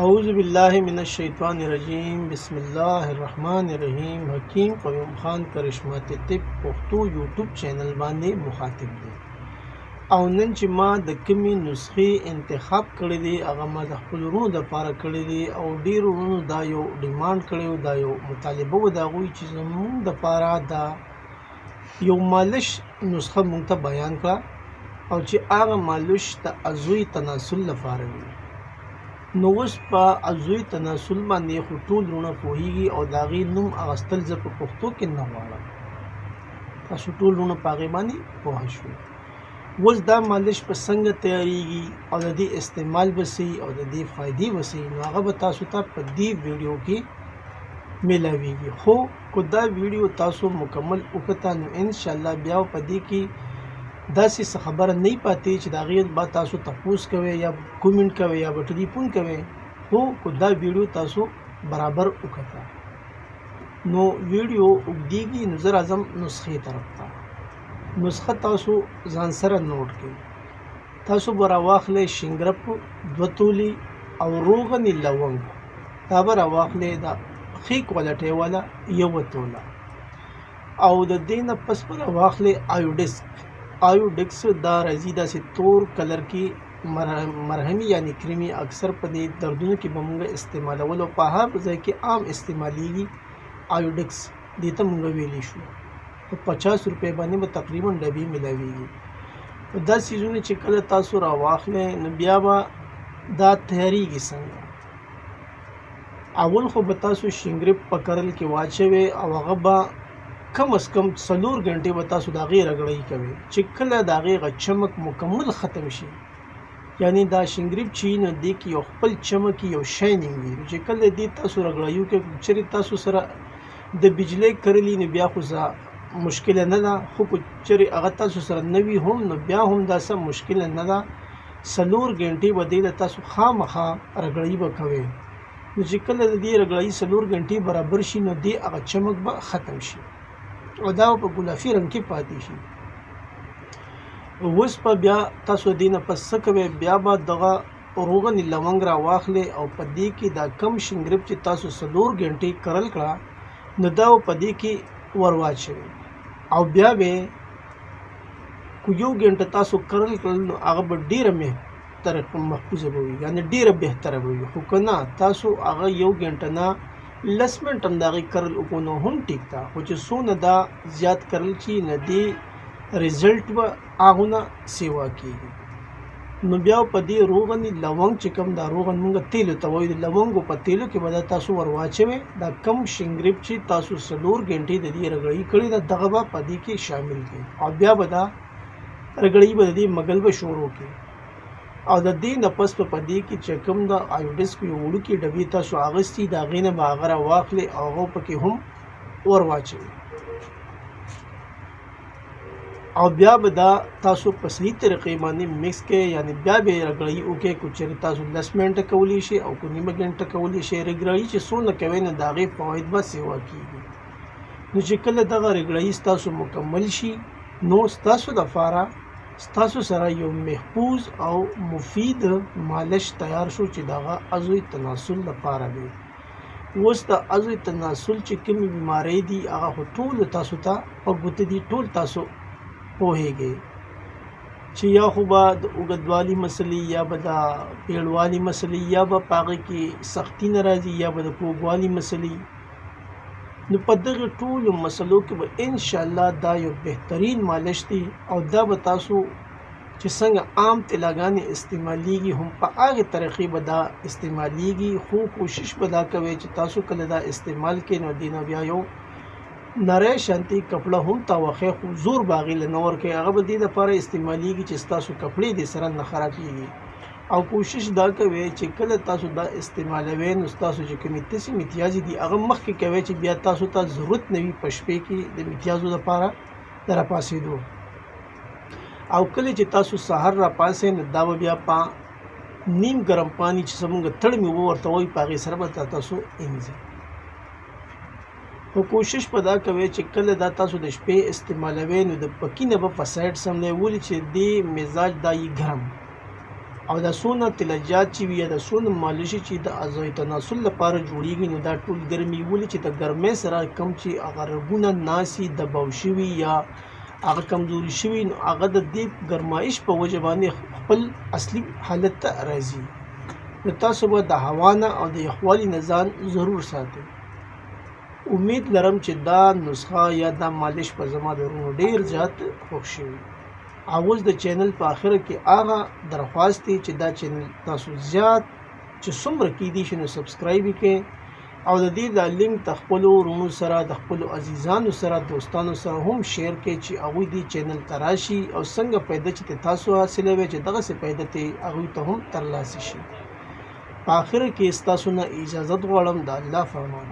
اعوذ باللہ من الشیطان الرجیم بسم الله الرحمن الرحیم حکیم قیوم خان کرشمه طب پښتو یوټیوب چینل باندې مخاطب دی او نن چې ما د کومې نسخې انتخاب کړی دی هغه ما د خپل ورونو دپاره کړی دی او ډېرو ورونو دا یو ډیمانډ کړی و، دا یو مطالبه وه د هغوی چې زموږ دپاره دا یو مالش نسخه موږ ته بیان کړه او چې هغه مالش د عضوي تناسل لپاره وي. نو اوس په عضوي تناسل باندې خو ټول وروڼه پوهېږي او د هغې نوم اخیستل زه په پښتو کې نه غواړم. تاسو ټول وروڼه په هغې باندې پوه شوي. اوس دا مالش په څنګه تیارېږي او د دې استعمال به څه او د دې فایدې به څه نو هغه به تاسو ته په دې ویډیو کې میلاویږي. خو که دا ویډیو تاسو مکمل وکړه نو انشاءالله بیا په دې کې داسې څه خبره نه پاتې چې د هغې به تاسو تپوس کوئ یا کومنټ کوئ یا به ټلیفون کوئ. خو که دا ویډیو تاسو برابر وکړه نو ویډیو اوږدېږي نو زه راځم نسخې طرف ته. نسخه تاسو ځان سره نوټ کړئ. تاسو به راواخلئ شنګرپ 2 تولې او روغن لونګ دا به راواخلئ د ښې کوالټۍ والا 1 توله او د دې نه پس به راواخلئ آیوډکس دا راځي داسې تور کلر کې مرهمي یعنی کریمي اکثر په دې دردونو کې به موږ استعمالول او په هر ځای کې عام استعمالیږي. آیوډکس دې ته موږ ویلی شو په 50 روپۍ باندې به تقریبا ډبې میلاویږي. دا څیزونه چې کله تاسو راواخلئ نو بیا به دا تیارېږي څنګه. اول خو به تاسو شنګرپ په کرل کې واچوئ او هغه به کم از کم 4 غنټې به تاسو د هغې رګړۍ کوئ چې کله د هغې چمک مکمل ختم شي یعنی دا شنګرپ چې نو دې کې یو خپل چمک یو شاینینګ وي چې کله دې تاسو رګړیو کې چېرې تاسو سره د بجلۍ کرلي نو بیا خو مشکله نه ده. خو که چېرې هغه تاسو سره نه وي هم نو بیا هم دا څه مشکله نه ده. 4 غنټې به دې له تاسو خامخا رګړۍ به کوئ نو چې کله د دې رګړۍ 4 غنټې برابر شي نو دې هغه چمک به ختم شي او دا په ګلافي رنګ کې پاتې شي. اوس په بیا تاسو دې نه پس څه کوئ بیا به دغه روغن لونګ راواخلئ او په دې کې دا کم شنګرپ چې تاسو 4 غنټې کرل کړه نو دا په دې کې ور واچوئ او بیا به که 1 غنټه تاسو کرل کړل نو هغه به ډېره محفوظه به وي یعنې ډېره بهتره به وي. خو که نه تاسو هغه 1 غنټه نه 10 منټ هم د هغې کرل وکړو نو هم ټیک ده. خو چې څونه دا زیات کرل شي نو دې ریزلټ به هغونه سیوا کېږي. نو بیا په دې روغن لونګ چې کوم دا روغن موږ تیلو ته وایو د لونګو په تیلو کې به دا تاسو ور واچوئ. دا کم شنګرپ چې تاسو 4 غنټې د دې رګړۍ کړې ده دغه به په دې کې شامل کړئ او بیا به دا رګړۍ به د دې مګل به شروع کړي او د دې نه پس په دې کې چې کوم د آیوډکس یو وړوکې ډبې تاسو اخیستي د هغې نه به هغه راواخلئ او هغه پکې هم ور واچوئ او بیا به دا تاسو په صحیح طریقې باندې مکس کړئ. یعنې بیا به یې رګړۍ وکړئ. که چېرې تاسو 10 منټه کولی شئ او که نیمه غنټه کولی شئ رګړۍ چې څونه کوئ نو د هغې فواید به سیوا کېږي. نو چې کله دغه رګړۍ ستاسو مکمل شي نو ستاسو دپاره ستاسو سره یو محفوظ او مفید مالش تیار شو چې دغه عضوي تناسل لپاره دی. اوس د عضوي تناسل چې کومې بیمارۍ دي هغه خو ټولو تاسو ته په ګوته دي. ټول تاسو پوهیږئ چې یا خو به د اوږدوالي مسلې یا به د پیړوالي مسلې یا به په هغې کې سختي نه راځي یا به د کوږوالي مسلې. نو په دغه ټولو مسلو کې به انشاءالله دا یو بهترین مالش دی او دا به تاسو چې څنګه عام طلاګانې استعمالیږي هم په هغې طریقې به دا استعمالیږي. خو کوشش به دا کوئ چې تاسو کله دا استعمال کړئ نو دې نه بیا یو نری شانتي کپړه هم تاوخئ خو زور به هغې له نه ورکوئ. هغه به دې دپاره استعمالیږي چې ستاسو کپړې دې سره نه خرابېږي او کوشش دا کوئ چې کله تاسو دا استعمالوئ نو ستاسو چې کومې تسې متیازې دي هغه مخکې کوئ چې بیا تاسو ته ضرورت نه وي په شپې کې د متیازو دپاره د راپاڅېدو. او کله چې تاسو سهار راپاڅئ نو دا به بیا په نیم ګرم پانی چې زموږ تړمې اوبه ورته وایي په هغې سره به تاسو انځئ. خو کوشش په دا کوئ چې کله دا تاسو د شپې استعمالوئ نو د پکي نه به په سایډ سملئ ولې چې دې مزاج دا یې ګرم او دا څونه تلجات چې وي یا د څونه مالشي چې د اعضای تناسل لپاره جوړیږي نو دا ټول ګرمي ولې چې د ګرمۍ سره کم چې هغه رګونه ناسي دباو شوي یا هغه کمزوري شوي نو هغه د دې ګرمایش په وجه باندې خپل اصلي حالت ته راځي. نو تاسو به د هوا نه او د یخوالي نه ځان ضرور ساتئ. امید لرم چې دا نسخه یا دا مالش په زما د ورونو ډیر زیات خوښ شوي. اوس د چینل په اخره کې هغه درخواست دی چې دا چینل تاسو زیات چې څومره کیدی شي نو سبسکرایب کړئ او د دې د لینک د خپل ورونو سره د خپل عزیزانو سره دوستانو سره هم شیر کړئ چې هغوی دې چینل ته راشي او څنګه پیدا چې تاسو حاصلوي چې دغسې پیدا ته هغوی ته هم ترلاسه شي. په اخره کې ستاسو نه اجازت غواړم. د الله فرمان.